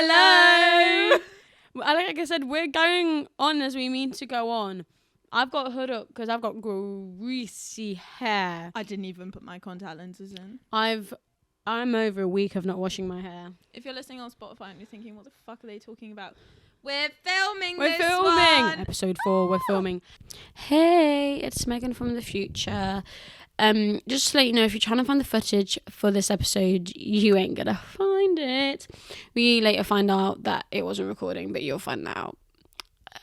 Hello. Like I said, we're going on as we mean to go on. I've got a hood up because I've got greasy hair. I didn't even put my contact lenses in. I'm over a week of not washing my hair. If you're listening on Spotify and you're thinking, what the fuck are they talking about? We're filming We're this filming. one. Episode 4, we're filming. Hey, it's Megan from the future. Just to let you know, if you're trying to find the footage for this episode, you ain't gonna find it. We later find out that it wasn't recording, but you'll find out.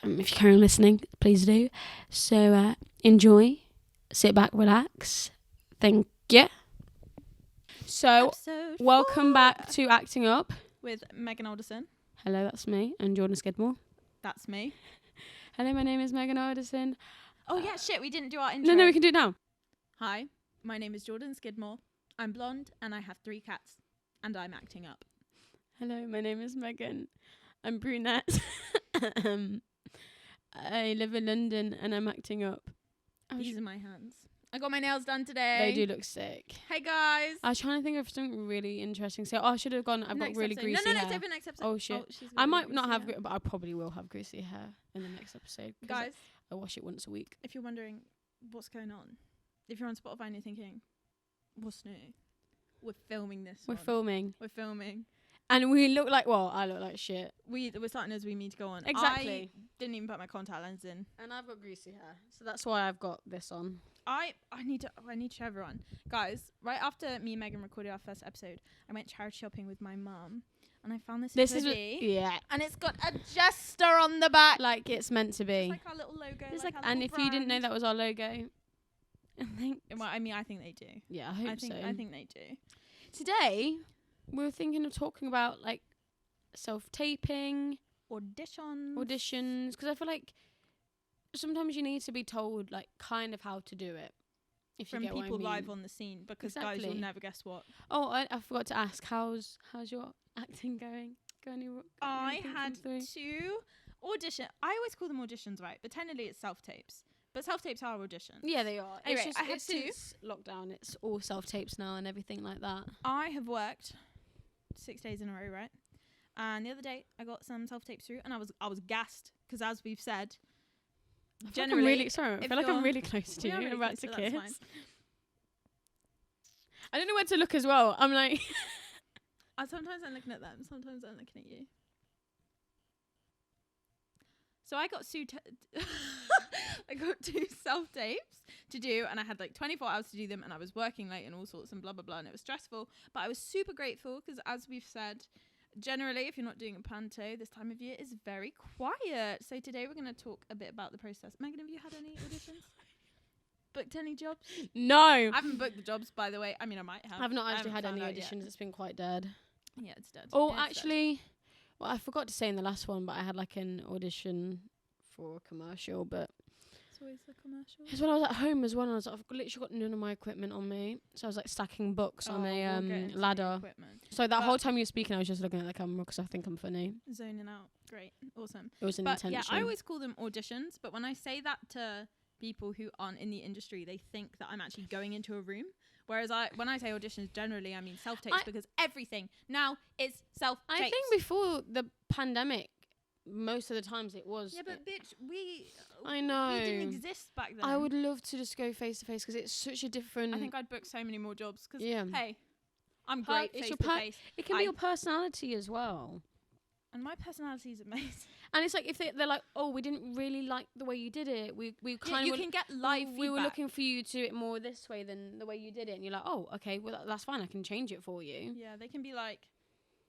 If you carry on listening, please do. So enjoy, sit back, relax. Thank you. So Episode welcome 4 back to Acting Up with Megan Alderson. Hello, that's me, and Jordan Skidmore. That's me. Hello, my name is Megan Alderson. Oh yeah, shit, we didn't do our intro. No, we can do it now. Hi, my name is Jordan Skidmore. I'm blonde and I have 3 cats. And I'm acting up. Hello, my name is Megan. I'm brunette. I live in London and I'm acting up. These are my hands. I got my nails done today. They do look sick. Hey guys. I was trying to think of something really interesting. So I should have gone. I've got really greasy hair. No, next episode. Oh shit. I might not have, but I probably will have greasy hair in the next episode. Guys, I wash it once a week. if you're wondering what's going on, if you're on Spotify and you're thinking, what's new? We're filming this. We're filming. We're filming. And we look like, well, I look like shit. We're starting as we mean to go on. Exactly. I didn't even put my contact lens in. And I've got greasy hair, so that's why I've got this on. I need to show everyone. Guys, right after me and Megan recorded our first episode, I went charity shopping with my mum and I found this hoodie. Yeah. And it's got a jester on the back. Like it's meant to be. It's like our little logo. It's like like, our and little if you didn't know brand. that was our logo, Well, I mean, I think they do. Yeah, I hope so. I think they do. Today, we were thinking of talking about like self-taping, auditions, because I feel like sometimes you need to be told like kind of how to do it. If From you get people what I mean. live on the scene, because guys, Exactly. you'll never guess what. Oh, I forgot to ask, how's your acting going? I had 2 auditions. I always call them auditions, right? But technically it's self-tapes. But self-tapes are auditions. Yeah, they are. Anyway, it's just, I had it's 2. since lockdown. It's all self-tapes now and everything like that. I have worked 6 days in a row, right? And the other day I got some self-tapes through and I was gassed because, as we've said, generally, I feel like I'm really close to you. really I'm about close, to so that's kiss. fine. I don't know where to look as well. I'm like... Sometimes I'm looking at them. Sometimes I'm looking at you. So I got I got 2 self-tapes to do, and I had like 24 hours to do them, and I was working late and all sorts and blah, blah, blah, and it was stressful. But I was super grateful because, as we've said, generally, if you're not doing a panto this time of year, it's very quiet. So today we're going to talk a bit about the process. Megan, have you had any auditions? Booked any jobs? No. I haven't booked the jobs, by the way. I mean, I might have. I've not actually had haven't any found out auditions. yet. It's been quite dead. Yeah, it's dead. Oh, It's dead. actually, well, I forgot to say in the last one, but I had like an audition for a commercial, but It's always the commercial. it's when I was at home as well. And I was like, I've literally got none of my equipment on me, so I was like stacking books on we'll get a into the ladder. equipment. So that But- whole time you were speaking, I was just looking at the camera because I think I'm funny. Zoning out. Great. Awesome. It was an But intention. yeah, I always call them auditions, but when I say that to people who aren't in the industry, they think that I'm actually going into a room. Whereas when I say auditions, generally I mean self-tapes, because everything now is self-tapes. I think before the pandemic, most of the times it was. Yeah, but bitch, I know. we didn't exist back then. I would love to just go face to face because it's such a different. I think I'd book so many more jobs because, Yeah. hey, I'm great it's face your to face. It can be your personality as well. And my personality is amazing. And it's like if they're like, oh, we didn't really like the way you did it. We kind you of can get live we were feedback. looking for you to do it more this way than the way you did it. And you're like, oh, okay, well that's fine. I can change it for you. Yeah, they can be like,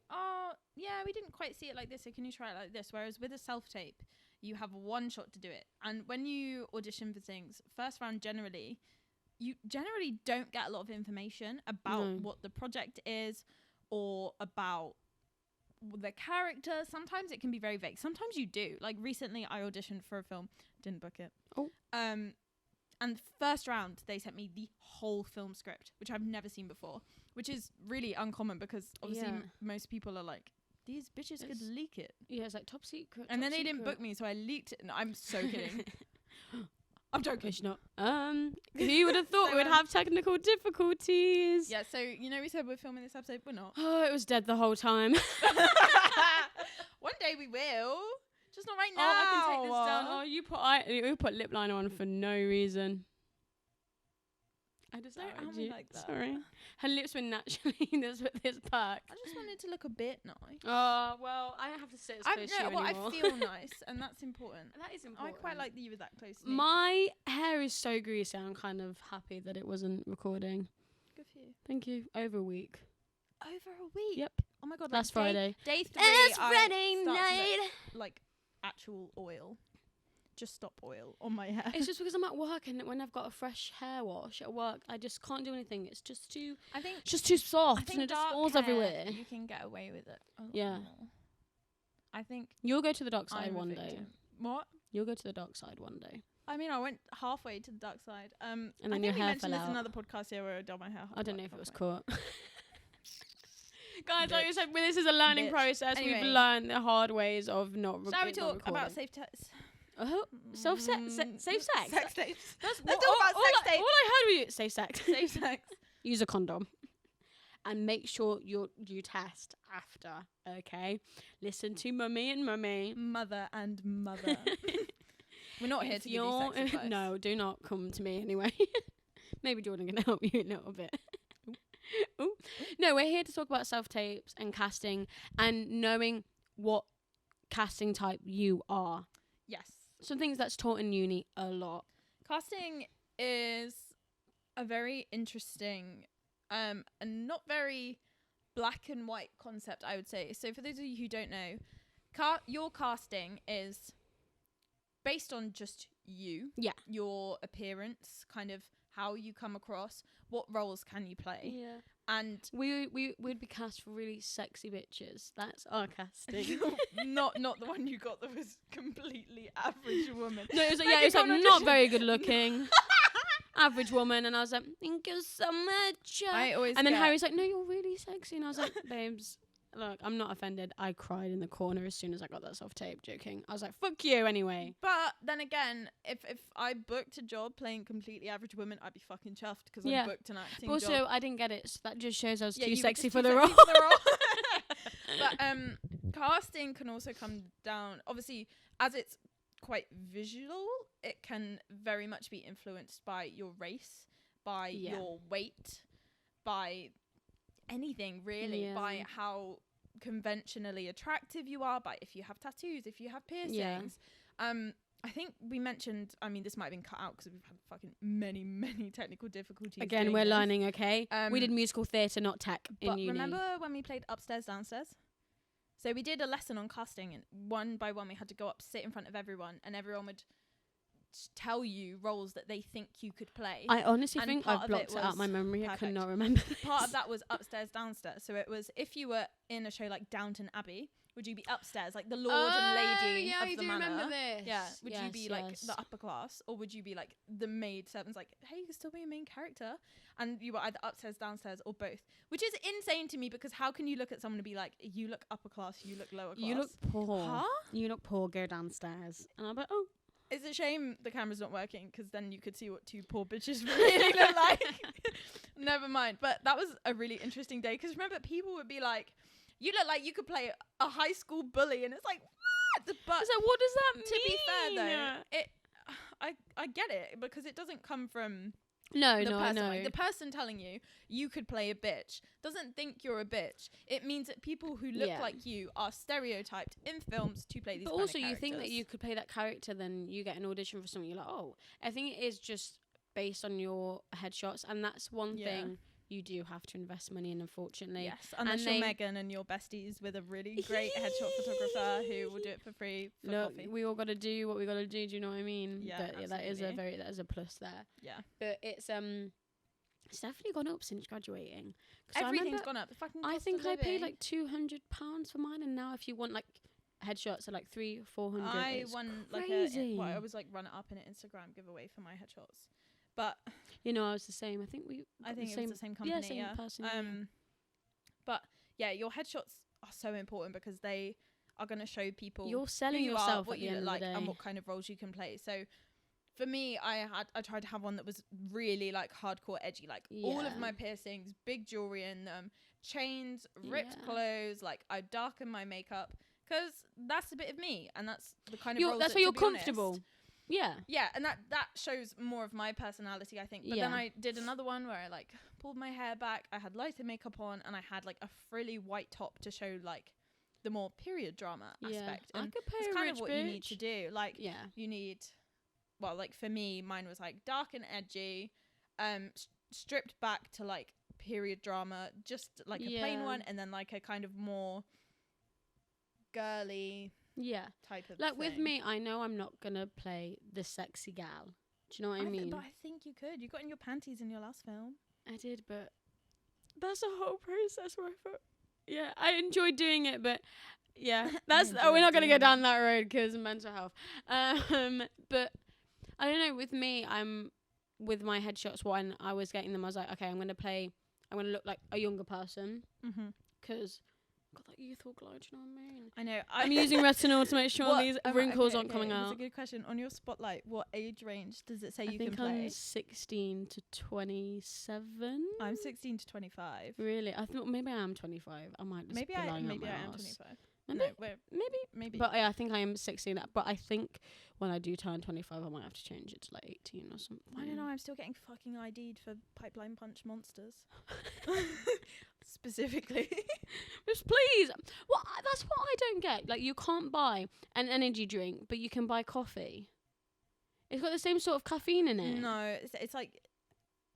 oh, yeah, we didn't quite see it like this, so can you try it like this? Whereas with a self-tape, you have one shot to do it. And when you audition for things, first round generally, you generally don't get a lot of information about what the project is or about the character. Sometimes it can be very vague. Sometimes you do. Like recently I auditioned for a film, didn't book it. Oh. And first round, they sent me the whole film script, which I've never seen before, which is really uncommon because obviously most people are like, these bitches could leak it. Yeah, it's like top secret. And then they didn't book me, so I leaked it. And I'm so kidding. I'm joking. It's not. Who would have thought So, we'd have technical difficulties? Yeah, so, you know, we said we're filming this episode. We're not. Oh, it was dead the whole time. say we will. Just not right now. Oh, I can take this down. Oh, you put lip liner on for no reason. I just Don't outed have me you. like that. Sorry. Her lips were naturally this perk. I just wanted to look a bit nice. Oh, well, I don't have to sit as close to you anymore. I feel nice, and that's important. That is important. I quite like that you were that close to me. My hair is so greasy. I'm kind of happy that it wasn't recording. Good for you. Thank you. Over a week. Over a week? Yep. Oh my god. Last Friday. Day 3. It's I Friday start to night. look like actual oil. Just stop oil on my hair. It's just because I'm at work, and when I've got a fresh hair wash at work, I just can't do anything. It's just too. I think It's just too soft, and it just dark falls hair, everywhere. You can get away with it. A lot Yeah. more. I think You'll go to the dark side I'm a one day. victim. What? You'll go to the dark side one day. I mean, I went halfway to the dark side. And I then think your we hair mentioned fell this out. in another podcast here where I dyed my hair. I don't know if it was halfway. caught. Guys, like I Bitch. said, this is a learning Bitch. process. Anyway. We've learned the hard ways of not. Shall we not talk recording. about safe sex? Oh, safe sex. Sex tapes. That's Let's all, talk about all sex I, tapes. all I heard was you safe sex. Safe sex. Use a condom, and make sure you test after. Okay, listen to mummy and mummy. Mother and mother. We're not here If to give you sex advice. No, do not come to me anyway. Maybe Jordan can help you a little bit. Ooh. No, we're here to talk about self-tapes and casting and knowing what casting type you are. Yes. Some things that's taught in uni a lot. Casting is a very interesting and not very black and white concept, I would say. So for those of you who don't know, your casting is based on just you. Yeah. Your appearance, kind of how you come across, what roles can you play. Yeah. And We'd be cast for really sexy bitches. That's our casting. not the one you got that was completely average woman. No, it was like, Like, yeah, it was you like can't not audition. very good looking. Average woman, and I was like, thank you so much. I always And then get- Harry's like, no, you're really sexy. And I was like, babes, look, I'm not offended. I cried in the corner as soon as I got that self-tape, joking. I was like, fuck you anyway. But then again, if I booked a job playing completely average woman, I'd be fucking chuffed because Yeah. I booked an acting But also, job. I didn't get it, so that just shows I was Yeah, too you were sexy just for too the role. sexy for the role. But casting can also come down, obviously, as it's quite visual, it can very much be influenced by your race, by Yeah. your weight, by anything really, Yeah. by how conventionally attractive you are, by if you have tattoos, if you have piercings. I think we mentioned, I mean, this might have been cut out because we've had fucking many technical difficulties. Again, doing we're this. learning, okay? We did Um, musical theatre, not tech in But uni. remember when we played upstairs, downstairs? So we did a lesson on casting, and one by one we had to go up, sit in front of everyone, and everyone would tell you roles that they think you could play. I honestly and think part I've of blocked it it out was my memory. I perfect. could not remember this. Part of that was upstairs, downstairs. So it was if you were in a show like Downton Abbey, would you be upstairs, like the lord and lady of the manor? this. Yeah. Would you be like the upper class, or would you be like the maid servants? Like, hey, you can still be a main character, and you were either upstairs, downstairs, or both. Which is insane to me because how can you look at someone and be like, you look upper class, you look lower class? You look poor. Huh? You look poor, go downstairs. And I'm like, oh. It's a shame the camera's not working because then you could see what two poor bitches really look like. Never mind. But that was a really interesting day because remember, people would be like, you look like you could play a high school bully. And it's like, what? But So what does that mean? to be fair, though, I get it because it doesn't come from No, the no, I person. know. Like, the person telling you could play a bitch doesn't think you're a bitch. It means that people who look Yeah. like you are stereotyped in films to play these But kind also, of you think that characters. you could play that character, then you get an audition for something. You're like, oh, I think it is just based on your headshots, and that's one Yeah. thing you do have to invest money in, unfortunately. Yes, unless And you're they- Megan and you're besties with a really great headshot photographer who will do it for free for Look, coffee. we all got to do what we got to do. Do you know what I mean? Yeah, But that is a plus there. Yeah, But it's definitely gone up since graduating. 'Cause I everything's remember- gone up. The fucking I cost think of I paid living. like £200 for mine, and now if you want like headshots are like 300-400. I it's won crazy. like I was like run it up in an Instagram giveaway for my headshots, but You know, I was the same. I think we. I got think the it was the same company. same Yeah, person, yeah. But yeah, your headshots are so important because they are going to show people You're selling who you yourself are, what at the you end look of the like, and day. what kind of roles you can play. So for me, I tried to have one that was really like hardcore edgy, like all of Yeah. my piercings, big jewelry in them, chains, ripped Yeah. clothes. Like I darkened my makeup because that's a bit of me, and that's the kind of roles that's that, why you're to be honest, comfortable. Yeah. Yeah, and that shows more of my personality, I think. But then I did another one where I like pulled my hair back, I had lighter makeup on, and I had like a frilly white top to show like the more period drama aspect. And it's kind of what you need to do. Like, you need, well, like for me, mine was like dark and edgy, stripped back to like period drama, just like a plain one, and then like a kind of more girly type of like thing. with me, I know I'm not gonna play the sexy gal. Do you know what I mean? But I think you could. You got in your panties in your last film. I did, but that's a whole process where I thought, I enjoyed doing it, but that's we're not gonna go down that road because mental health. But I don't know. With me, I'm with my headshots. When I was getting them, I was like, okay, I'm gonna look like a younger person because. Got that youthful glow, do you know what I mean? I know. I'm using retinol to make sure these wrinkles aren't coming out. That's a good question. On your spotlight, what age range does it say you can play? I think I'm 16 to 27. I'm 16 to 25. Really? I thought maybe I am 25. I might just maybe I am 25. Maybe. But I think I am 16. But I think when I do turn 25, I might have to change it to like 18 or something. I don't know. I'm still getting fucking ID'd for Pipeline Punch Monsters. Specifically. Just please. Well, that's what I don't get. Like, you can't buy an energy drink, but you can buy coffee. It's got the same sort of caffeine in it. No, it's like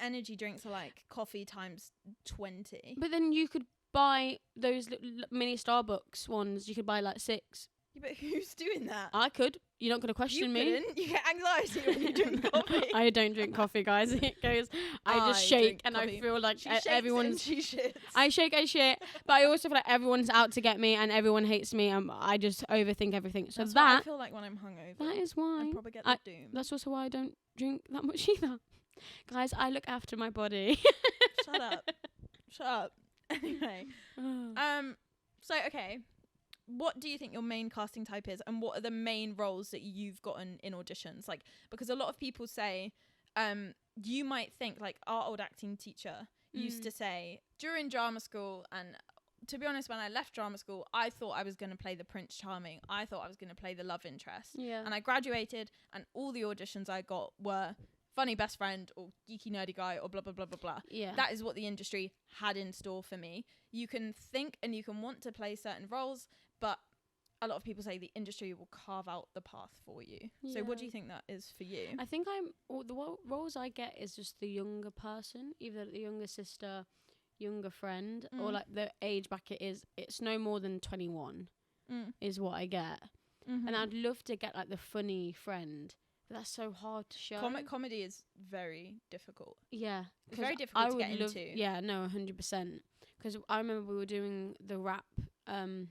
energy drinks are like coffee times 20. But then you could buy those mini Starbucks ones. You could buy like 6. Yeah, but who's doing that? I could. You're not going to question me. You get anxiety when you drink coffee. I don't drink coffee, guys. It goes. I just shake and I feel like everyone's. She shits. I shake, I shit, but I also feel like everyone's out to get me and everyone hates me and I just overthink everything. So that's what I feel like when I'm hungover. That is why. I probably get the doom. That's also why I don't drink that much either. Guys, I look after my body. Shut up. Anyway, so okay. What do you think your main casting type is, and what are the main roles that you've gotten in auditions? Like, because a lot of people say, you might think, like, our old acting teacher used to say during drama school, and to be honest, when I left drama school, I thought I was going to play the Prince Charming. I thought I was going to play the love interest. Yeah. And I graduated, and all the auditions I got were funny best friend or geeky nerdy guy or blah, blah, blah, blah, blah. Yeah. That is what the industry had in store for me. You can think and you can want to play certain roles, but a lot of people say the industry will carve out the path for you. Yeah. So what do you think that is for you? I think the roles I get is just the younger person, either the younger sister, younger friend, or like the age bracket is, it's no more than 21 is what I get. And I'd love to get like the funny friend, but that's so hard to show. Comedy is very difficult. Yeah. It's very difficult to get into. Yeah, no, 100%. Because I remember we were doing the rap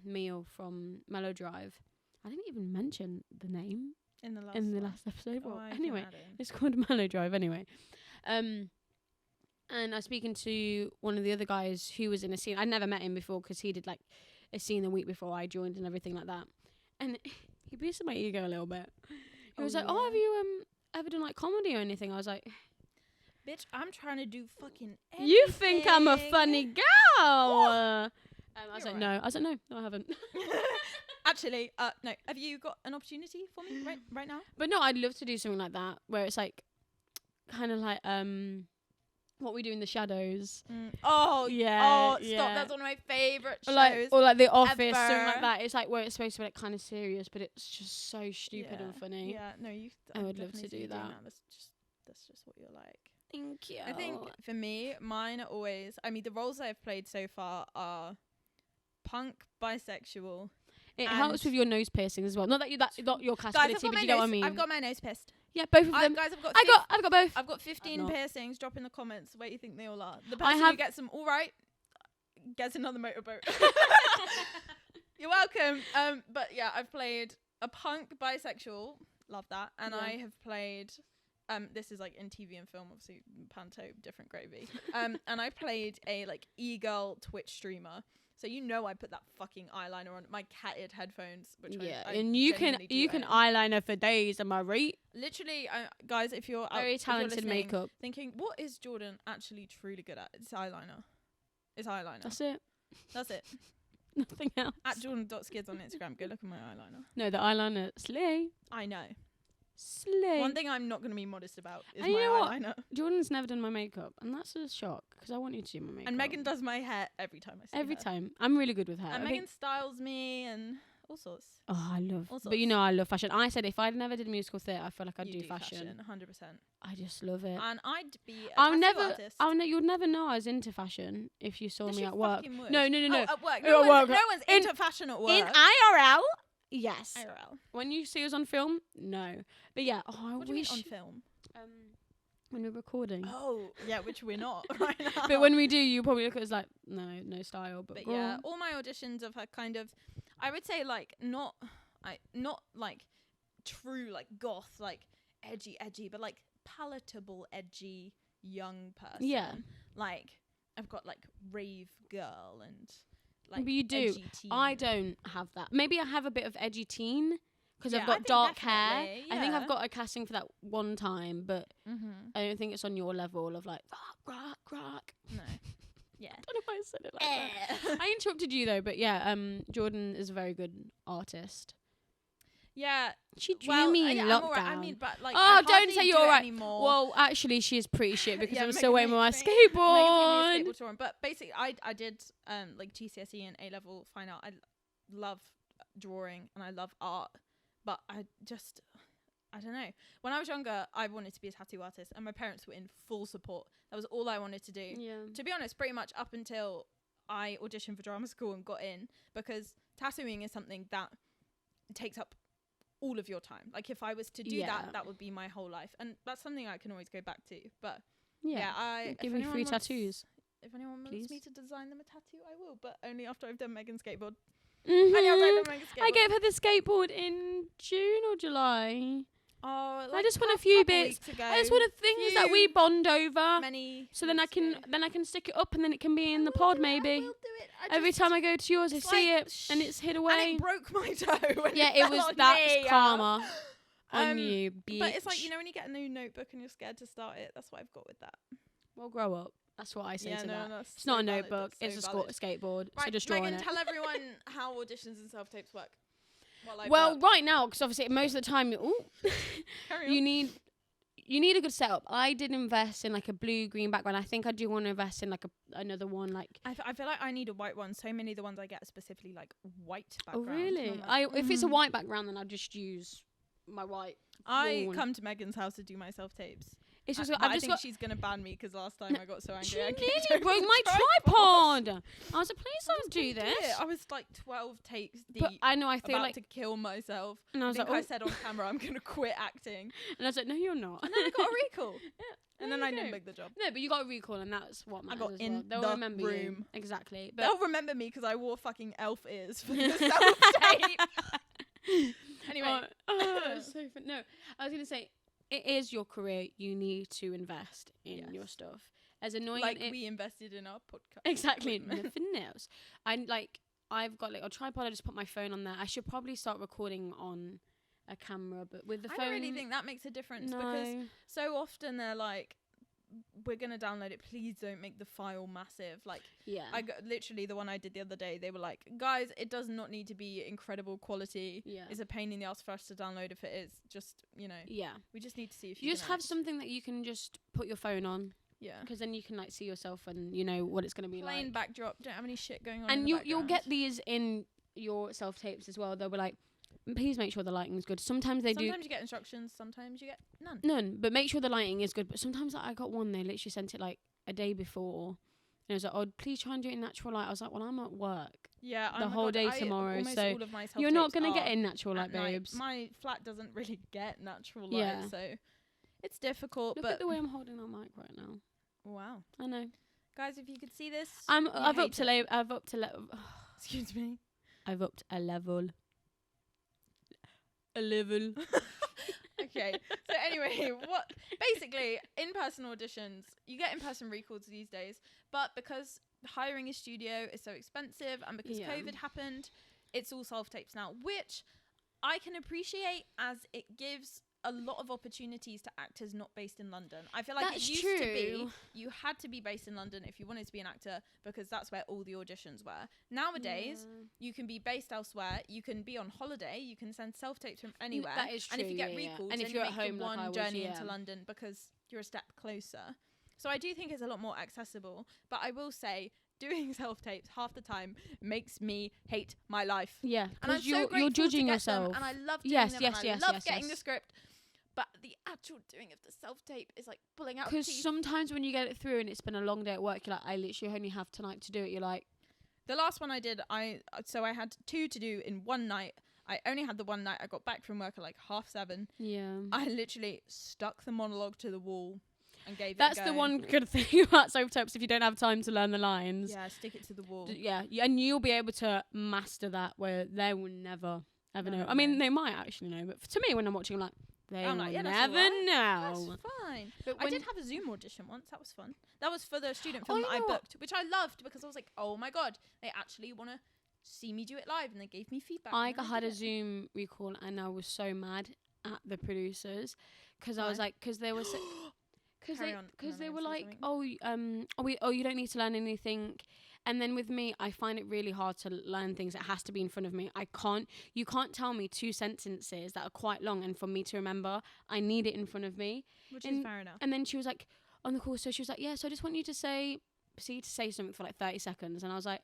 meal from Mellow Drive. I didn't even mention the name in the last episode. Well, anyway, it's called Mellow Drive anyway. And I was speaking to one of the other guys who was in a scene. I'd never met him before because he did like a scene the week before I joined and everything like that. And he boosted my ego a little bit. He was like, "Oh, have you ever done like comedy or anything?" I was like, "Bitch, I'm trying to do fucking everything." You think I'm a funny girl? I was like, "No." I was like, "No, I haven't." Actually, no. Have you got an opportunity for me right now? But no, I'd love to do something like that where it's like, kind of like what we do in the shadows. Oh yeah. Oh, stop! That's one of my favorite shows. Or like The Office, something like that. It's like where it's supposed to be like kind of serious, but it's just so stupid and funny. Yeah, no, I would love to do that. That's just what you're like. Thank you. I think for me, mine are always. I mean, the roles I've played so far are punk, bisexual. It helps with your nose piercings as well. Not that that's not your category, but you know what I mean. I've got my nose pierced. Yeah, both of them. Guys, I've got both. I've got 15 piercings. Drop in the comments where you think they all are. The person who gets them all right gets another motorboat. You're welcome. But yeah, I've played a punk bisexual. Love that. And I have played. This is like in TV and film, obviously panto, different gravy. And I played a like e-girl Twitch streamer. So I put that fucking eyeliner on my cat-eared headphones, which and you can eyeliner for days. Am I right? Literally, guys, if you're very talented makeup, thinking what is Jordan actually truly good at? It's eyeliner. It's eyeliner. That's it. Nothing else. At Jordan.skids on Instagram. Go look at my eyeliner. No, the eyeliner. Slay. I know. Slay. One thing I'm not going to be modest about is And my you know what? eyeliner. Jordan's never done my makeup, and that's a shock because I want you to do my makeup. And Megan does my hair every time I see every her. time. I'm really good with hair. And I Megan think- styles me and all sorts. Oh, I love. All But you sorts. know, I love fashion. I said if I never did musical theatre, I feel like I'd You do fashion. 100%. I just love it. And I'd be a I'll tattoo never. artist. You'd never know I was into fashion if you saw Yes, me you at work. fucking would. No. Oh, at work. At No, work. no one's In- into fashion at work. In IRL, yes. IRL. When you see us on film, no. But yeah, I What do you mean wish on film? when we're recording. Oh, yeah, which we're not right now. But when we do, you probably look at us like, no style. But yeah, girl. all my auditions have had kind of, I would say like not like true like goth like edgy, but like palatable edgy young person. Yeah. Like I've got like rave girl and like. But you do. Edgy teen. I don't have that. Maybe I have a bit of edgy teen because Yeah, I've I got think dark hair. definitely, I think yeah. I've got a casting for that one time, but Mm-hmm. I don't think it's on your level of like rock. No. Yeah. I don't know why I said it like that. I interrupted you though, but yeah, Jordan is a very good artist. Yeah. She drew Well, me in yeah, lockdown. I'm alright. I mean, but like. Oh, I don't hardly say do you're it alright. anymore. Well, actually, she is pretty shit because Yeah, I'm Megan still waiting for my hates me. Megan's skateboard. giving me a skateboard tour on. But basically, I did like GCSE and A level fine art. I love drawing and I love art, but I don't know. When I was younger, I wanted to be a tattoo artist, and my parents were in full support. That was all I wanted to do. Yeah. To be honest, pretty much up until I auditioned for drama school and got in, because tattooing is something that takes up all of your time. Like if I was to do Yeah. that would be my whole life, and that's something I can always go back to. But Yeah. I Give if me anyone free wants- tattoos. If anyone Please. wants me to design them a tattoo, I will, but only after I've done Megan's skateboard. Mhm. Only after I've done Megan's skateboard. I gave her the skateboard in June or July. Oh, I just want a few couple bits. weeks ago. I just want the things that we Few bond over. Many. So then I weeks can ago. stick it up and then it can be in I the will pod do it, I maybe. will do it. Every time I go to yours, I it's see like, it and it's hid And away. it broke my toe. when Yeah, it fell was on that's me, karma on Um, you, bitch. But it's like, you know, when you get a new notebook and you're scared to start it, that's what I've got with that. Well, grow up. That's what I say to that. that's It's not a so valid, notebook. that's It's so a valid. skateboard. Right, So just draw on Megan, it. tell everyone how auditions and self-tapes work. While I Well, burp. right now, because obviously most of the time, Carry on. you need a good setup. I did invest in like a blue-green background. I think I do want to invest in like another one. Like, I feel like I need a white one. So many of the ones I get are specifically like white oh background. really? And I'm like, If it's a mm. white background, then I'll just use my white. I lawn. come to Megan's house to do my self-tapes. It's just But I've I just think got. she's going to ban me because last time I got so She angry. I nearly kicked over broke the my tripod. I was like, please don't do Couldn't this. it. I was like 12 takes deep. But I know I feel about like, to kill myself. and I I was think like, I oh. said on camera I'm going to quit acting. And I was like, no, you're not. And then I got a recall. And there then I you go. didn't make the job. No, but you got a recall, and that's what matters. got as in well. They'll the remember you room. exactly. But They'll remember me because I wore fucking elf ears for the self-tape. Anyway. It's so fun. No, I was gonna say it is your career. You need to invest in Yes. your stuff. As annoying Like it we invested in our podcast. exactly equipment. nothing else. I've got like a tripod. I just put my phone on there. I should probably start recording on a camera, but with the I phone, don't really think that makes a difference no. because so often they're like, we're going to download it. Please don't make the file massive. Like, yeah, I got literally the one I did the other day. They were like, guys, it does not need to be incredible quality. yeah, It's a pain in the ass for us to download if it is. Just, you know, yeah. we just need to see if You just have connect. something that you can just put your phone on, Yeah. because then you can like see yourself and you know what it's gonna be Plain like. backdrop. Don't have any shit going on. And in the you'll background. get these in your self tapes as well. They'll be like, please make sure the lighting's good. Sometimes they Sometimes you get instructions. Sometimes you get none. none, but make sure the lighting is good. But sometimes like, I got one, they literally sent it like a day before, and it was like, oh, please try and do it in natural light. I was like, well, I'm at work. Yeah. The oh my whole God, day I- tomorrow, almost so all of my You're not self-tapes gonna get are in natural light, at night. babes. My flat doesn't really get natural light, Yeah. so it's difficult. Look but at the way I'm holding our mic right now. wow, I know. guys, if you could see this, I've you upped hate to it. Excuse me. I've upped a level. A level. Okay. So anyway, what basically in-person auditions, you get in-person recalls these days, but because hiring a studio is so expensive and because Yeah. COVID happened, it's all self-tapes now, which I can appreciate as it gives a lot of opportunities to actors not based in London. I feel like That's it used to be true. you had to be based in London if you wanted to be an actor, because that's where all the auditions were. Nowadays, you can be based elsewhere. You can be on holiday. You can send self-tapes from anywhere. That is true. And if you get yeah. recalled, And then if you're you at make home, the like I one was, journey yeah. into London because you're a step closer. So I do think it's a lot more accessible. But I will say, doing self-tapes half the time makes me hate my life. Yeah, And I'm because so you're grateful judging to get yourself. them, and I love doing Yes, them, yes, and yes, I love yes, getting yes. the script. But the actual doing of the self-tape is like pulling out Because teeth. sometimes when you get it through and it's been a long day at work, you're like, I literally only have tonight to do it. You're like, The last one I did, I had 2 to do in one night. I only had the one night. I got back from work at like 7:30. yeah. I literally stuck the monologue to the wall and gave That's it a go. the one good thing about self-tapes. If you don't have time to learn the lines, Yeah, stick it to the wall. and you'll be able to master that where they will never ever know. No, I mean, no. they might actually know, but to me, when I'm watching, I'm like, they I'm will like, yeah, that's never alright. know. That's fine. But I when did have a Zoom audition once. That was fun. That was for the student film Oh, that you I know what? booked, which I loved because I was like, oh my god, they actually want to see me do it live, and they gave me feedback. I and then had did a it. Zoom recall and I was so mad at the producers because I was Why? like, because they were, because Carry they, on, because and they then were say like, something. you don't need to learn anything. And then with me, I find it really hard to learn things. It has to be in front of me. You can't tell me 2 sentences that are quite long and for me to remember, I need it in front of me. Which and- is fair enough. And then she was like, on the call, so she was like, yeah, so I just want you to say something for like 30 seconds. And I was like,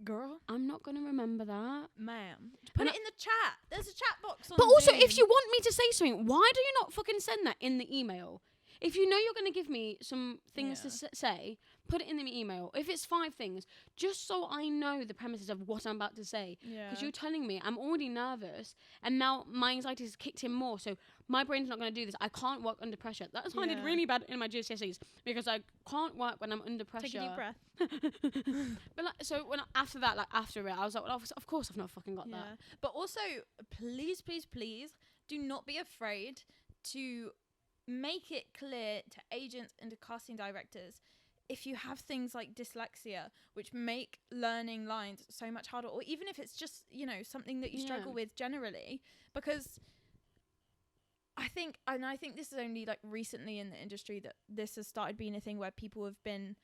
Girl, I'm not going to remember that. ma'am, put And it in the chat. There's a chat box on But also, Zoom. if you want me to say something, why do you not fucking send that in the email? If you know you're going to give me some things to say, put it in the email. If it's 5 things, just so I know the premises of what I'm about to say. Yeah. Because you're telling me I'm already nervous, and now my anxiety has kicked in more. So my brain's not going to do this. I can't work under pressure. That's why I did Yeah. really bad in my GCSEs, because I can't work when I'm under pressure. Take a deep breath. But like, so when after that, after it, I was like, well, of course I've not fucking got that. But also, please, please, please, do not be afraid to make it clear to agents and to casting directors if you have things like dyslexia, which make learning lines so much harder, or even if it's just, something that you struggle with generally, because I think this is only like recently in the industry that this has started being a thing where people have been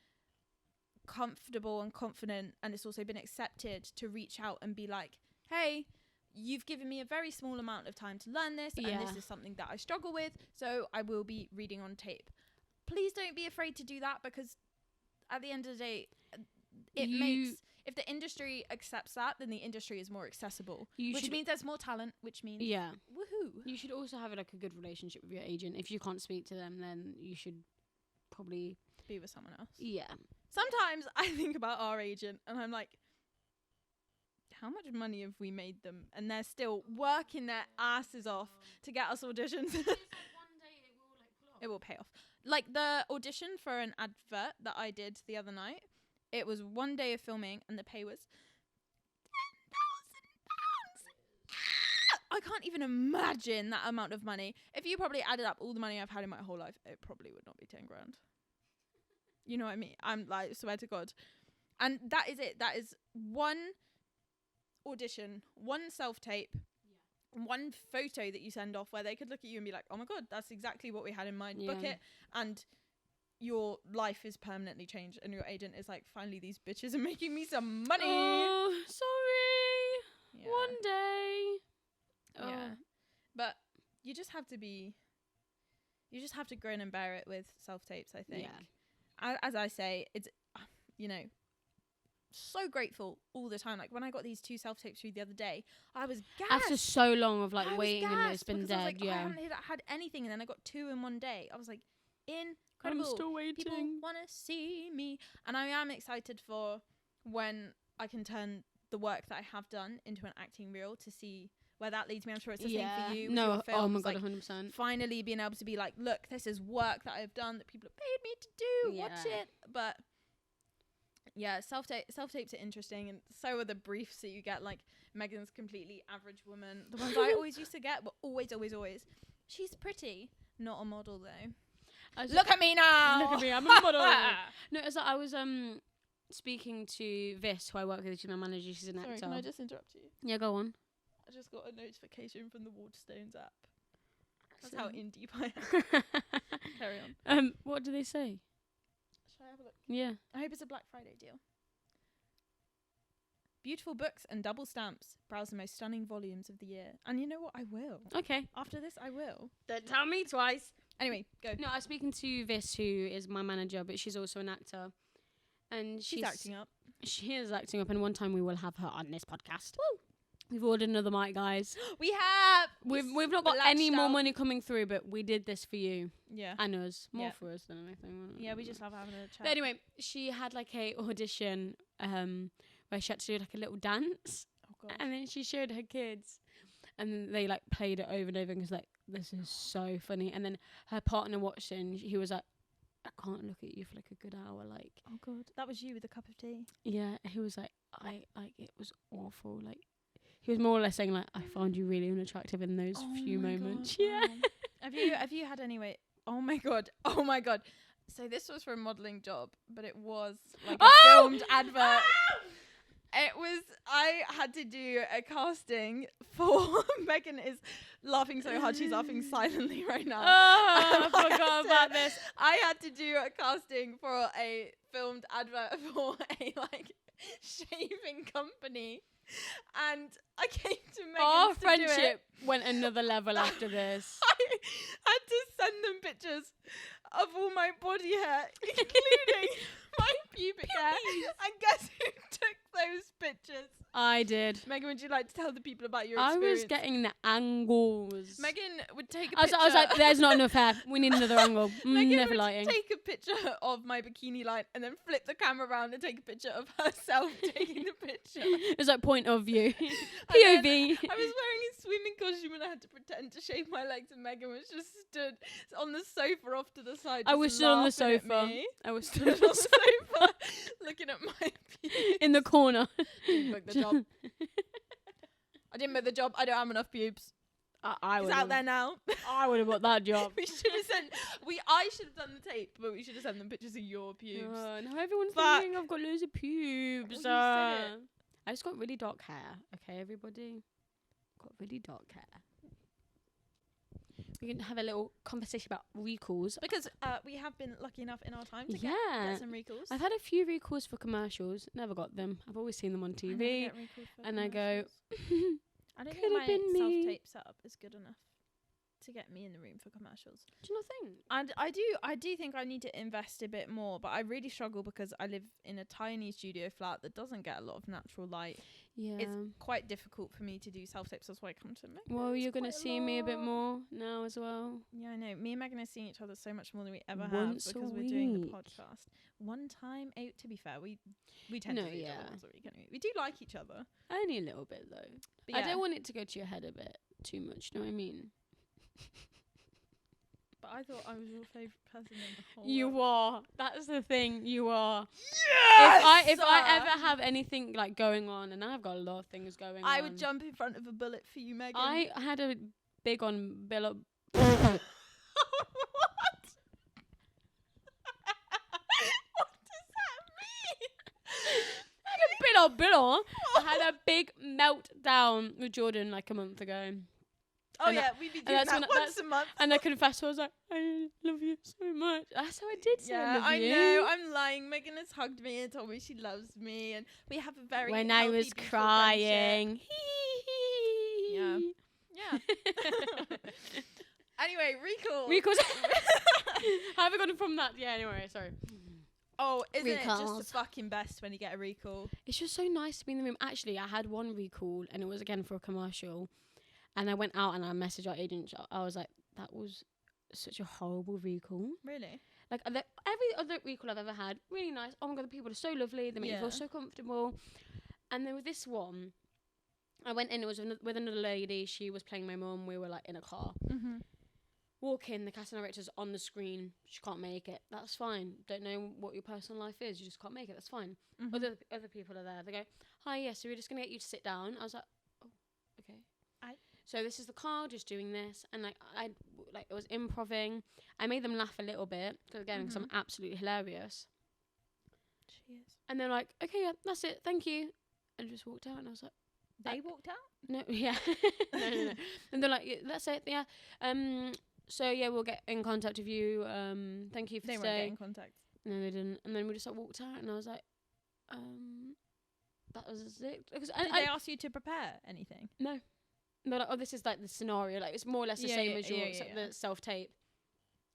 comfortable and confident, and it's also been accepted to reach out and be like, hey, you've given me a very small amount of time to learn this, and this is something that I struggle with, so I will be reading on tape. Please don't be afraid to do that, because at the end of the day, if the industry accepts that, then the industry is more accessible, which means there's more talent, which means woohoo. You should also have like a good relationship with your agent. If you can't speak to them, then you should probably be with someone else. Yeah. Sometimes I think about our agent and I'm like, how much money have we made them? And they're still working their asses off to get us auditions. It will pay off. Like the audition for an advert that I did the other night, it was 1 day of filming and the pay was £10,000. I can't even imagine that amount of money. If you probably added up all the money I've had in my whole life, it probably would not be 10 grand. You know what I mean? I'm like, swear to God. And that is it. That is one audition, one self-tape, one photo that you send off where they could look at you and be like, oh my God, that's exactly what we had in mind. Book it. And your life is permanently changed. And your agent is like, finally, these bitches are making me some money. Oh, sorry. Yeah. One day. Yeah. But you just have to grin and bear it with self-tapes, I think. Yeah. As I say, it's, so grateful all the time. Like when I got these 2 self-tapes through the other day, I was gassed. After so long of like I was waiting and it's gassed been because I was dead. like, I haven't had anything, and then I got 2 in one day. I was like, incredible. I'm still waiting. People want to see me, and I am excited for when I can turn the work that I have done into an acting reel to see where that leads me. I'm sure it's the same for you. No, with your oh my films, God, like, 100%. finally being able to be like, look, this is work that I've done that people have paid me to do. Watch it. But yeah, self-tapes are interesting, and so are the briefs that you get, like Megan's Completely Average Woman. The ones I always used to get were always. She's pretty, not a model though. Look at me now. Look at me, I'm a model. No, it's like I was speaking to Vis, who I work with. She's my manager. She's an actor. Sorry, can I just interrupt you? Yeah, go on. I just got a notification from the Waterstones app. That's how in deep I am. Carry on. What do they say? Shall I have a look? Yeah. I hope it's a Black Friday deal. Beautiful books and double stamps. Browse the most stunning volumes of the year. And you know what? I will. Okay. After this, I will. Don't tell me twice. Anyway, go. No, I was speaking to Vis, who is my manager, but she's also an actor. And She's acting up. She is acting up, and one time we will have her on this podcast. Woo! We've ordered another mic, guys. We have. We've not got any more money coming through, but we did this for you. Yeah. And us. More Yeah. for us than anything. Yeah, we just love having a chat. But anyway, she had like a audition where she had to do like a little dance. Oh, God. And then she showed her kids. And then they like played it over and over and was like, this is so funny. And then her partner watched it and he was like, I can't look at you for like a good hour. Like, Oh, God. That was you with a cup of tea. yeah, he was like, it was awful. Like, he was more or less saying like, I found you really unattractive in those few my moments. God, Yeah. wow. Have you had any weight? Oh my god. Oh my god. So this was for a modelling job, but it was like a filmed advert. I had to do a casting for Megan is laughing so hard she's laughing silently right now. Oh, I forgot about this. I had to do a casting for a filmed advert for a like shaving company. And I came to Megan Our to friendship went another level after this. I had to send them pictures of all my body hair, including my pubic hair. And guess who took those pictures? I did. Megan, would you like to tell the people about your I experience? was getting the angles. Megan would take a I picture. was like, there's not enough hair. We need another angle. Megan Never would lighting. take a picture of my bikini line and then flip the camera around and take a picture of herself taking the picture. It was like point of view. And POV. then I was wearing a swimming costume and I had to pretend to shave my legs, and Megan was just stood on the sofa off to the side. I was still on the laughing at sofa. me. I was Stood still on the sofa looking at my pubes. in the corner. Didn't book the job. I didn't book the job. I don't have enough pubes. I It's would out there now. I would have got that job. We should have sent. I should have done the tape, but we should have sent them pictures of your pubes. Now everyone's Fuck. thinking I've got loads of pubes. Well, you said it. I just got really dark hair. Okay, everybody. Got really dark hair. We can have a little conversation about recalls. Because we have been lucky enough in our time to Yeah. get some recalls. I've had a few recalls for commercials. Never got them. I've always seen them on TV. And I go, I don't Could think have been my me. self-tape setup is good enough to get me in the room for commercials. do you not think? And I do think I need to invest a bit more, but I really struggle because I live in a tiny studio flat that doesn't get a lot of natural light. Yeah. It's quite difficult for me to do self-tapes. That's why I come to Megan. Well, It's you're going to quite see me a bit lot. more now as well. Yeah, I know. Me and Megan are seeing each other so much more than we ever Once have a because we're doing the week. podcast. One time, to be fair, we tend No, to see each yeah. other once a week, anyway. We do like each other. Only a little bit, though. But I yeah, don't want it to go to your head a bit too much. You know what I mean? but I thought I was your favourite person in the whole You world. are. That's the thing. You are. Yes! If I ever have anything like going on, and I've got a lot of things going on. I would jump in front of a bullet for you, Megan. I had a big on Bill. What? What does that mean? Bill. I had a big meltdown with Jordan like a month ago. Oh and yeah, we'd be and doing that's that when- once a month. And I confessed, I was like, I love you so much. That's how I did say I Yeah, love I you. know. I'm lying. Megan has hugged me and told me she loves me, and we have a very When I healthy, was beautiful crying. Yeah. friendship. Yeah. Anyway, recall. Recalls. How have I gone from that? Yeah, anyway, sorry. Oh, isn't it Recalls. just the fucking best when you get a recall? It's just so nice to be in the room. Actually, I had one recall, and it was again for a commercial. And I went out and I messaged our agent. I was like, that was such a horrible recall. Really? Like, every other recall I've ever had, really nice. Oh my God, the people are so lovely. They make you feel Yeah. so comfortable. And then with this one, I went in, it was with another lady. She was playing my mum. We were like in a car. Mm-hmm. Walk in, the casting director's on the screen. She can't make it. That's fine. Don't know what your personal life is. You just can't make it. That's fine. Mm-hmm. Other people are there. They go, hi, yes, so we're just going to get you to sit down. I was like, oh, okay. So this is the car, just doing this. And like, I was improving. I made them laugh a little bit. Because again, 'cause I'm absolutely hilarious. She is. And they're like, okay, yeah, that's it. Thank you. And just walked out. And I was like, They walked out? no, yeah. no. And they're like, yeah, that's it. Yeah. so yeah, we'll get in contact with you. Thank you for They won't staying. get in contact. No, they didn't. And then we just like walked out, and I was like, that was it. Because Did they ask you to prepare anything? no, but like, oh, this is like the scenario. Like it's more or less the same as your the self tape.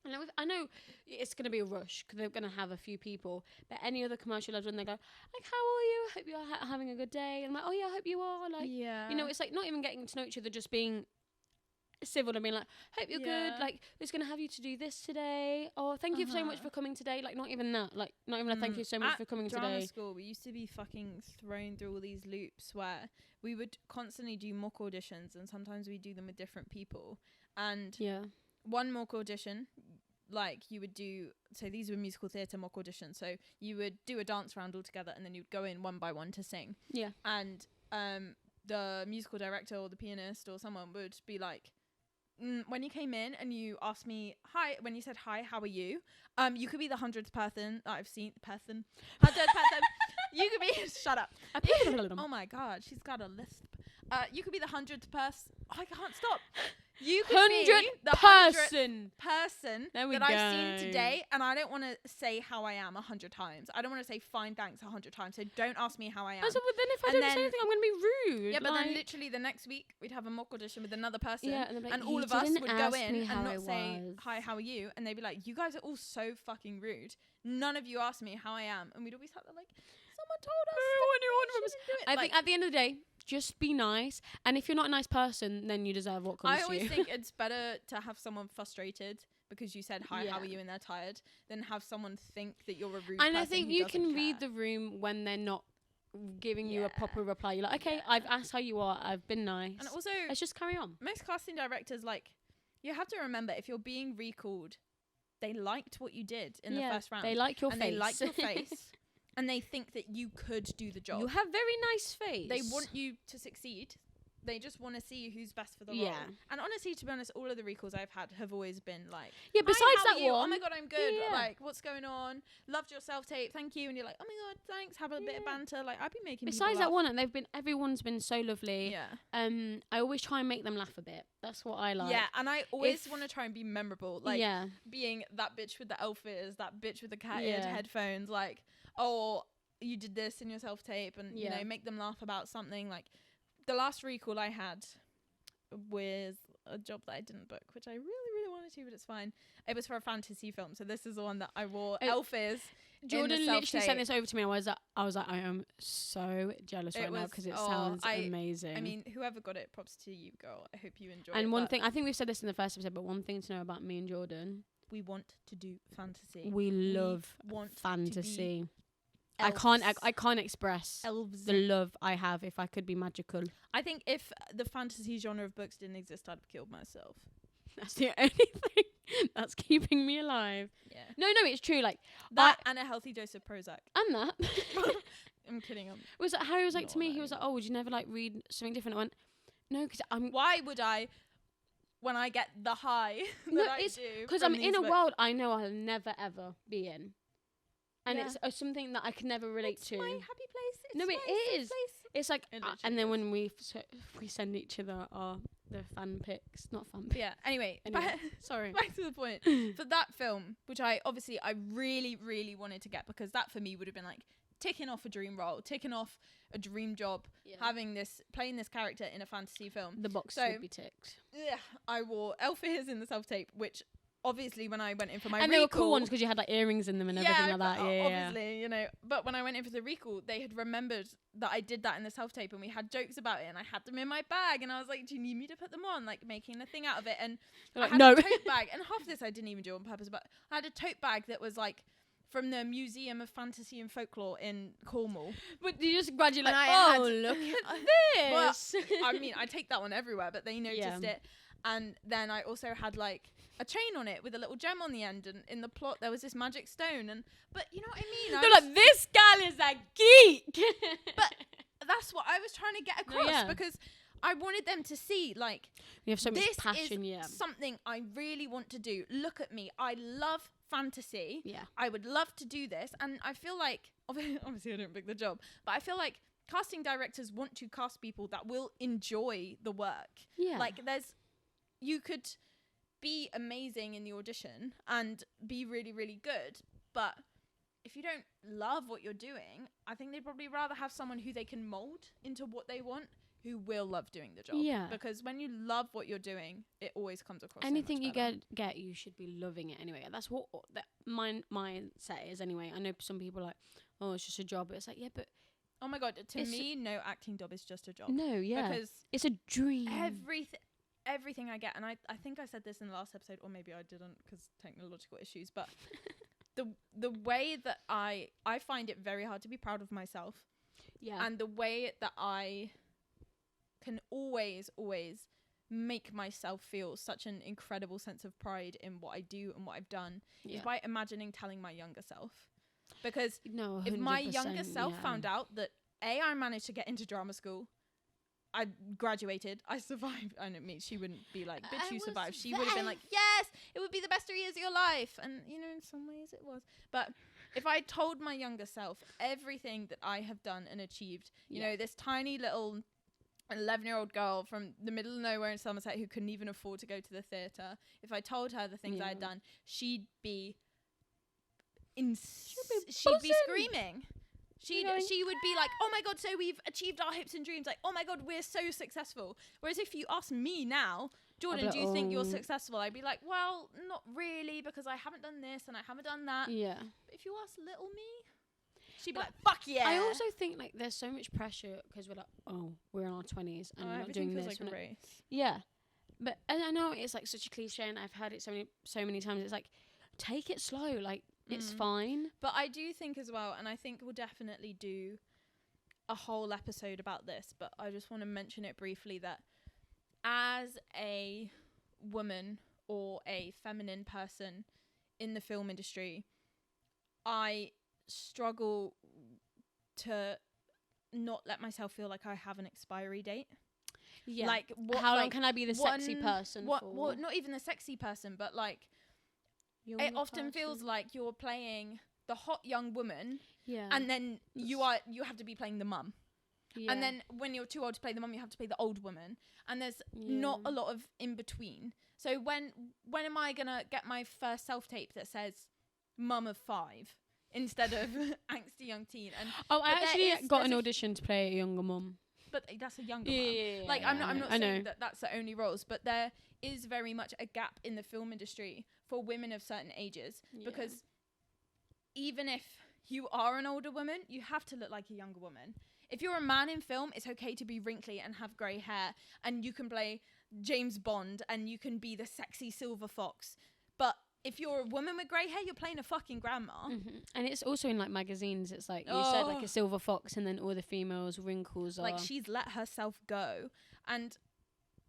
And I know it's going to be a rush because they're going to have a few people. But any other commercial I've done, they go like, "How are you? I hope you're having a good day." And I'm like, "Oh yeah, I hope you are." Like, you know, it's like not even getting to know each other, just being civil and being like, "Hope you're good." Like, who's going to have you to do this today? Oh, thank you so much for coming today. Like, not even that. Like, not even a thank you so much for coming drama today. School, we used to be fucking thrown through all these loops where we would constantly do mock auditions, and sometimes we do them with different people. And one mock audition, like you would do, so these were musical theatre mock auditions, so you would do a dance round all together and then you'd go in one by one to sing. And the musical director or the pianist or someone would be like, when you came in and you asked me hi, when you said hi, how are you, you could be the 100th person that I've seen. 100th person. You could be shut up. Oh my god, she's got a lisp. You could be the 100th person. I can't stop. You could be the 100th person that I've seen today, and I don't want to say how I am 100 times. I don't want to say fine thanks 100 times, so don't ask me how I am. So, but then if I don't say anything, I'm going to be rude. Yeah, but then literally the next week, we'd have a mock audition with another person, like, and all of us would go in and not say, hi, how are you? And they'd be like, you guys are all so fucking rude. None of you asked me how I am. And we'd always have to like, someone told us. I think at the end of the day, just be nice, and if you're not a nice person, then you deserve what comes to you. I always think it's better to have someone frustrated because you said hi, how are you, and they're tired, than have someone think that you're a rude person. And I think you can read the room when they're not giving you a proper reply. You're like, okay, I've asked how you are, I've been nice, and also let's just carry on. Most casting directors, like, you have to remember, if you're being recalled, they liked what you did in the first round. They like your face. They like your face. And they think that you could do the job. You have very nice face. They want you to succeed. They just want to see who's best for the role. And honestly, to be honest, all of the recalls I've had have always been like, besides that one, oh my god, I'm good. Like, what's going on? Loved your self-tape, thank you. And you're like, oh my god, thanks. Have a bit of banter. Like, I've been making. Besides that one, and everyone's been so lovely. I always try and make them laugh a bit. That's what I like. Yeah, and I always want to try and be memorable. Like, being that bitch with the elf ears, that bitch with the cat-eared headphones. Like, oh, you did this in your self-tape, and you know, make them laugh about something. Like, the last recall I had with a job that I didn't book, which I really wanted to, but it's fine. It was for a fantasy film, so this is the one that I wore elf ears. Jordan literally sent this over to me. I was like, I am so jealous right now because it sounds amazing. I mean, whoever got it, props to you, girl. I hope you enjoy it. And one thing, I think we've said this in the first episode, but one thing to know about me and Jordan, we want to do fantasy. We love fantasy. I can't express the love I have if I could be magical. I think if the fantasy genre of books didn't exist, I'd have killed myself. That's the only thing that's keeping me alive. Yeah. No, it's true. Like that, and a healthy dose of Prozac. And that. I'm kidding. Was that Harry was like to me? He was like, "Oh, would you never like read something different?" I went, "No, because I'm." Why would I? When I get the high that I do, because I'm in a world I know I'll never ever be in. And it's something that I can never relate to. My happy place. No, it is. It's like, and then when we send each other the fan pics, not fan pics. Yeah. Anyway. Sorry. Back to the point. For that film, which I really wanted to get, because that for me would have been like ticking off a dream role, ticking off a dream job, playing this character in a fantasy film. The box would be ticked. Yeah. I wore elf ears in the self-tape, which obviously when I went in for my recall, they were cool ones because you had like earrings in them and everything like that. Obviously, you know. But when I went in for the recall, they had remembered that I did that in the self-tape, and we had jokes about it, and I had them in my bag, and I was like, do you need me to put them on? Like, making a thing out of it. And I had a tote bag, and half of this I didn't even do on purpose, but I had a tote bag that was like from the Museum of Fantasy and Folklore in Cornwall. But you just gradually like, look at this. Well, I mean, I take that one everywhere, but they noticed it. And then I also had like a chain on it with a little gem on the end, and in the plot there was this magic stone. But you know what I mean? They're like, this gal is a geek. But that's what I was trying to get across, because I wanted them to see, like, you have so much passion. This is something I really want to do. Look at me. I love fantasy. Yeah. I would love to do this. And I feel like, obviously I don't pick the job, but I feel like casting directors want to cast people that will enjoy the work. Yeah. Like, you could be amazing in the audition and be really, really good, but if you don't love what you're doing, I think they'd probably rather have someone who they can mold into what they want, who will love doing the job. Yeah. Because when you love what you're doing, it always comes across. Anything so much you better. get, you should be loving it anyway. That's what my mindset is anyway. I know some people are like, oh, it's just a job. But it's like, yeah, but Oh my God, to me, no acting job is just a job. no, yeah, Because it's a dream. everything I get, and I think I said this in the last episode, or maybe I didn't because technological issues, but the way that I find it very hard to be proud of myself, Yeah, and the way that I can always make myself feel such an incredible sense of pride in what I do and what I've done is by imagining telling my younger self. Because if my younger self found out that I managed to get into drama school, I graduated, I survived. I don't mean she wouldn't be like, bitch, you survived. She would have been like, yes, it would be the best 3 years of your life. And, you know, in some ways it was. But if I told my younger self everything that I have done and achieved, you know, this tiny little 11-year-old girl from the middle of nowhere in Somerset who couldn't even afford to go to the theatre, if I told her the things I had done, she'd be screaming. She would be like, oh my God, so we've achieved our hopes and dreams. Like, oh my God, we're so successful. Whereas if you ask me now, Jordan, do you think you're successful? I'd be like, well, not really, because I haven't done this and I haven't done that. Yeah. But if you ask little me, she'd be like, fuck yeah. I also think like there's so much pressure because we're like, oh, we're in our 20s and we're not doing this. Like a race. Yeah. But I know it's like such a cliche and I've heard it so many times. It's like, take it slow. Like, it's fine. But I do think as well, and I think we'll definitely do a whole episode about this, but I just want to mention it briefly that as a woman or a feminine person in the film industry, I struggle to not let myself feel like I have an expiry date. Yeah. Like, how long can I be the sexy person for? Well, not even the sexy person, but like, it often feels like you're playing the hot young woman, and then you have to be playing the mum, and then when you're too old to play the mum, you have to play the old woman, and there's not a lot of in between. So when am I gonna get my first self tape that says mum of 5 instead of angsty young teen? And I actually got an audition to play a younger mum. But that's a younger mum. Like, I'm not saying that that's the only roles, but there is very much a gap in the film industry for women of certain ages, because even if you are an older woman, you have to look like a younger woman. If you're a man in film, it's okay to be wrinkly and have grey hair, and you can play James Bond and you can be the sexy silver fox. But if you're a woman with grey hair, you're playing a fucking grandma. And it's also in like magazines. It's like you said, like a silver fox, and then all the females' wrinkles are like she's let herself go. And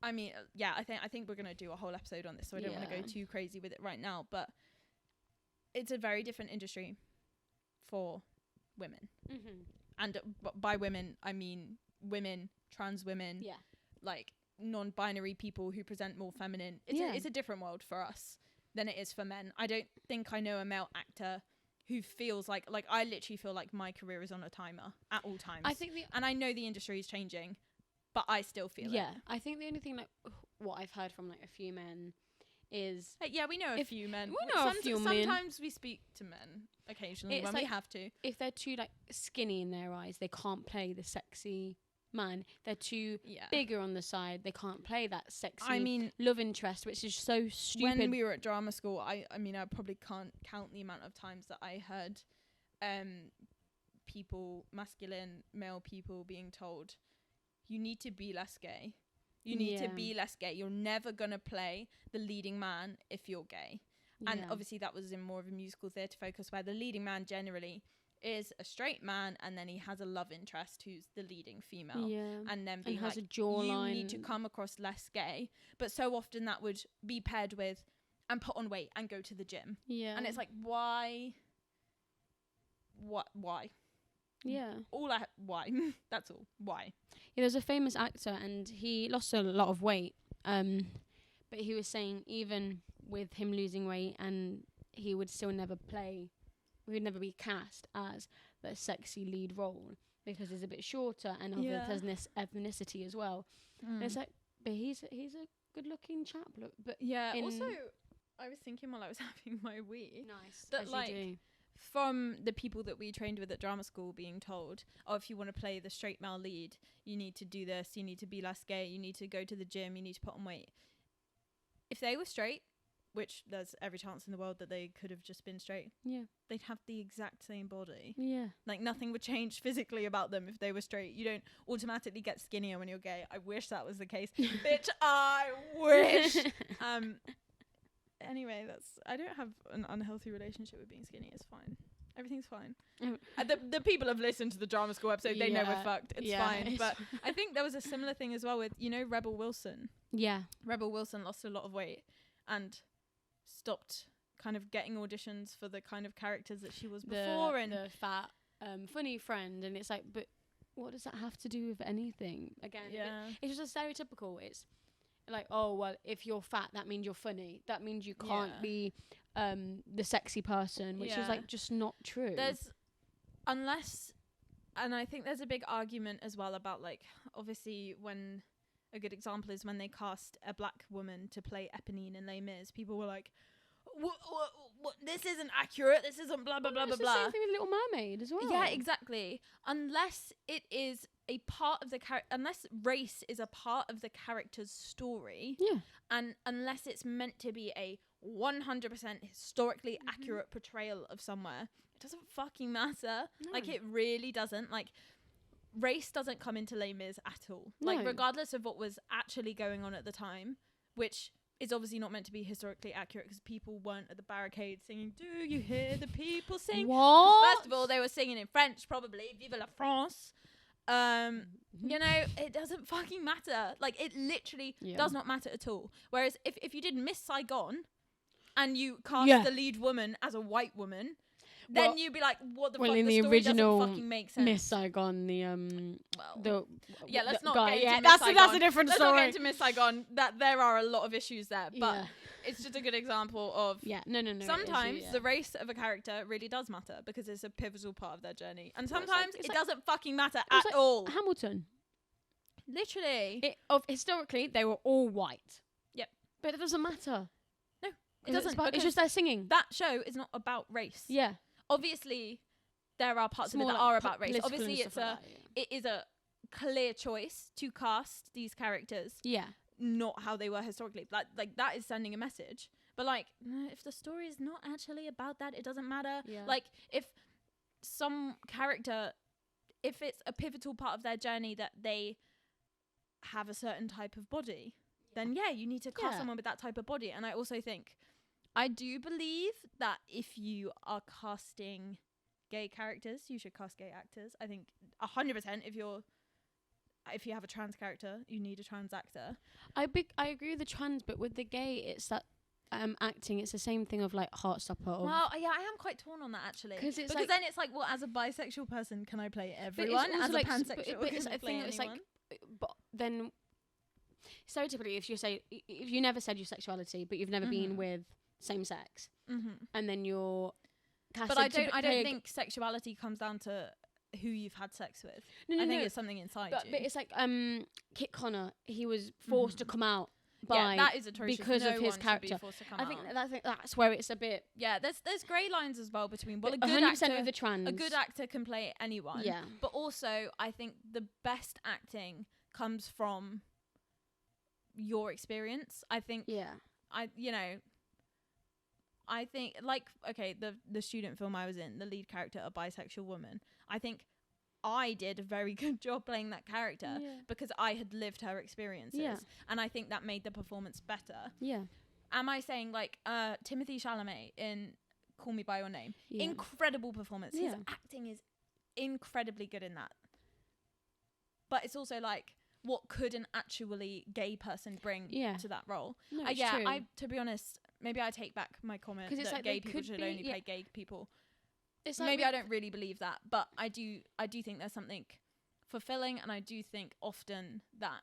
I mean, I think we're gonna do a whole episode on this, so I don't want to go too crazy with it right now. But it's a very different industry for women, and by women I mean women, trans women, like non-binary people who present more feminine. It's a different world for us than it is for men. I don't think I know a male actor who feels like I literally feel like my career is on a timer at all times. And I know the industry is changing, but I still feel it. Yeah, I think the only thing like what I've heard from like a few men is we know a few men. We know a few men. Sometimes we speak to men occasionally when we have to. If they're too like skinny in their eyes, they can't play the sexy man. They're too bigger on the side. They can't play that sexy love interest, which is so stupid. When we were at drama school, I mean, I probably can't count the amount of times that I heard people, masculine male people, being told, you need to be less gay. You need to be less gay. You're never going to play the leading man if you're gay. And obviously that was in more of a musical theatre focus, where the leading man generally is a straight man, and then he has a love interest who's the leading female, and then being has like, a jawline. You need to come across less gay. But so often that would be paired with and put on weight and go to the gym. And it's like, why? Why? Why? That's all. Why? There's a famous actor, and he lost a lot of weight, but he was saying even with him losing weight, and he would still never play, he would never be cast as the sexy lead role because he's a bit shorter and of his ethnicity as well. And it's like, but he's a good-looking chap. But Yeah. in- Also, I was thinking while I was having my wee, nice. that, as like, you do. from the people that we trained with at drama school being told, oh, if you want to play the straight male lead, you need to do this, you need to be less gay, you need to go to the gym, you need to put on weight. If they were straight, which there's every chance in the world that they could have just been straight, Yeah. they'd have the exact same body. Yeah. Like, nothing would change physically about them if they were straight. You don't automatically get skinnier when you're gay. I wish that was the case. Bitch, I wish. Anyway, I don't have an unhealthy relationship with being skinny. It's fine. Everything's fine. The people have listened to the drama school episode. They know we're fucked. It's fine. But I think there was a similar thing as well with, Rebel Wilson. Yeah. Rebel Wilson lost a lot of weight and stopped kind of getting auditions for the kind of characters that she was before. And the fat, funny friend. And it's like, but what does that have to do with anything? Again, it's just a stereotypical. It's like, oh, well, if you're fat, that means you're funny. That means you can't be the sexy person, which is like just not true. And I think there's a big argument as well about, like, obviously when a good example is when they cast a black woman to play Eponine in Les Mis, people were like, what, this isn't accurate, this isn't blah blah blah blah blah. Same thing with Little Mermaid as well. Yeah, exactly. Unless it is a part of the unless race is a part of the character's story, and unless it's meant to be a 100% historically accurate portrayal of somewhere, it doesn't fucking matter. No. Like, it really doesn't. Like, race doesn't come into Les Mis at all. Like, regardless of what was actually going on at the time, which is obviously not meant to be historically accurate because people weren't at the barricade singing, do you hear the people sing? What? First of all, they were singing in French, probably. Vive la France. It doesn't fucking matter. Like, it literally does not matter at all. Whereas if you did Miss Saigon and you cast the lead woman as a white woman, then you'd be like, what the fuck? In the the story original doesn't fucking make sense. Miss Saigon, let's not guy, get into Miss Saigon. that's a different Let's story. not get into Miss Saigon. That there are a lot of issues there, but it's just a good example of no. Sometimes the race of a character really does matter because it's a pivotal part of their journey, and sometimes it doesn't fucking matter at all. Hamilton, literally, historically they were all white. Yep, but it doesn't matter. No, it doesn't. It's just their singing. That show is not about race. Yeah. Obviously, there are parts of it that are about race. Obviously, it is a clear choice to cast these characters. Yeah. Not how they were historically. Like that is sending a message. But like, if the story is not actually about that, it doesn't matter. Yeah. Like, if some character, if it's a pivotal part of their journey that they have a certain type of body, then you need to cast someone with that type of body. And I also think, I do believe that if you are casting gay characters, you should cast gay actors. I think 100% if you have a trans character, you need a trans actor. I agree with the trans, but with the gay, it's that acting. It's the same thing of like Heartstopper. Well, yeah, I am quite torn on that actually. Because then it's like, well, as a bisexual person, can I play everyone? As a pansexual, but it's a thing. It's like, but then stereotypically, if you never said your sexuality, but you've never been with same sex, and then you're casted. But I don't think sexuality comes down to who you've had sex with. I think it's something inside you. But it's like Kit Connor, he was forced to come out that is atrocious because of his character. I think that's where it's a bit. Yeah, there's grey lines as well between what a good 100% actor with the trans. A good actor can play anyone. Yeah. But also, I think the best acting comes from your experience. I think. Yeah. I think, like, okay, the student film I was in, the lead character, a bisexual woman, I think I did a very good job playing that character because I had lived her experiences. Yeah. And I think that made the performance better. Yeah. Am I saying, like, Timothée Chalamet in Call Me By Your Name? Yeah. Incredible performance. Yeah. His acting is incredibly good in that. But it's also, like, what could an actually gay person bring to that role? No, it's true. To be honest, maybe I take back my comment that like gay people should only play gay people. It's like maybe I don't really believe that, but I do think there's something fulfilling, and I do think often that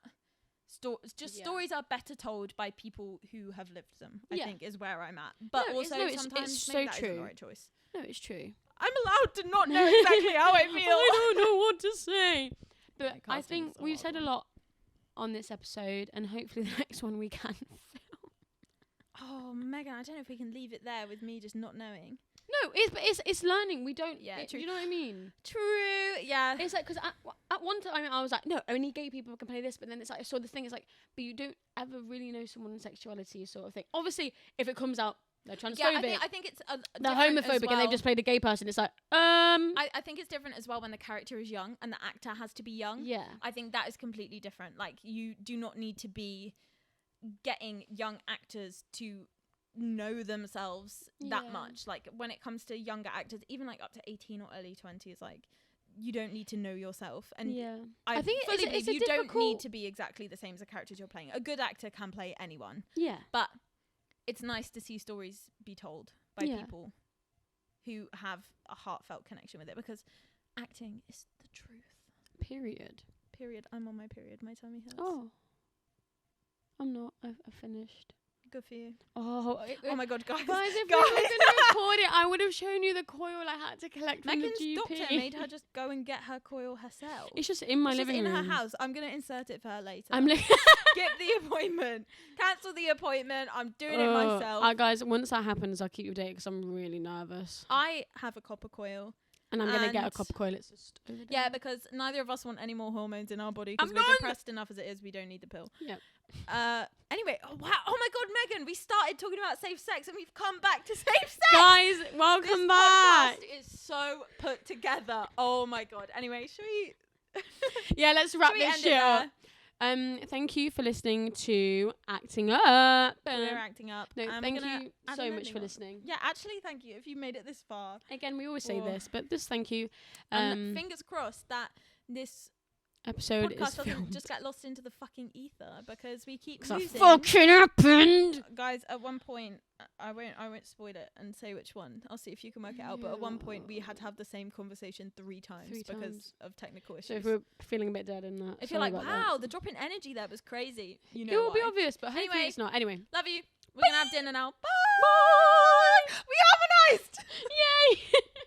stories are better told by people who have lived them. I think is where I'm at. But sometimes it's maybe so that true. isn't the right choice. No, it's true. I'm allowed to not know exactly how I feel. I don't know what to say. But I think we've said a lot on this episode, and hopefully the next one we can film. Oh, Megan, I don't know if we can leave it there with me just not knowing. No, it's learning. We don't. Yeah, true. Do you know what I mean? True. Yeah. It's like, because at one time I was like, no, only gay people can play this. But then it's like, I saw the thing. It's like, but you don't ever really know someone's sexuality, sort of thing. Obviously, if it comes out, they're transphobic. Yeah, I think it's they're homophobic, and they've just played a gay person. It's like, I think it's different as well when the character is young and the actor has to be young. Yeah. I think that is completely different. Like, you do not need to be getting young actors to know themselves that much. Like, when it comes to younger actors, even like up to 18 or early 20s, like, you don't need to know yourself. And I think fully believe you don't need to be exactly the same as the characters you're playing. A good actor can play anyone. Yeah. But it's nice to see stories be told by people who have a heartfelt connection with it, because acting is the truth. Period. I'm on my period. My tummy hurts. Oh. I'm not. I've finished. Good for you. Oh my God, guys. Guys, if we were going to record it, I would have shown you the coil I had to collect from Megan's the GP. doctor made her just go and get her coil herself. It's just in my living room. in her house. I'm going to insert it for her later. Skip the appointment. Cancel the appointment. I'm doing it myself. Guys, once that happens, I'll keep you updated because I'm really nervous. I have a copper coil. And I'm going to get a copper coil. It's just over there. Yeah, because neither of us want any more hormones in our body because we're depressed enough as it is. We don't need the pill. Yeah. Anyway, oh my God, Megan, we started talking about safe sex and we've come back to safe sex. Guys, welcome back. This podcast is so put together. Oh my God. Anyway, should we? Yeah, let's wrap this shit up. Thank you for listening to Acting Up. We're acting up. No, thank you so much for listening. Yeah, actually, thank you if you made it this far. Again, we always say this, but just thank you. And fingers crossed that this episode podcast is doesn't just get lost into the fucking ether, because we keep that losing. fucking happened. Guys, at one point, I won't spoil it and say which one. I'll see if you can work it out. But at one point, we had to have the same conversation 3 times because of technical issues. So if we're feeling a bit dead in that, if you're like, wow, the drop in energy there was crazy, you know, it will be obvious, but hopefully anyway, it's not. Anyway, love you. We're gonna have dinner now. Bye. We are.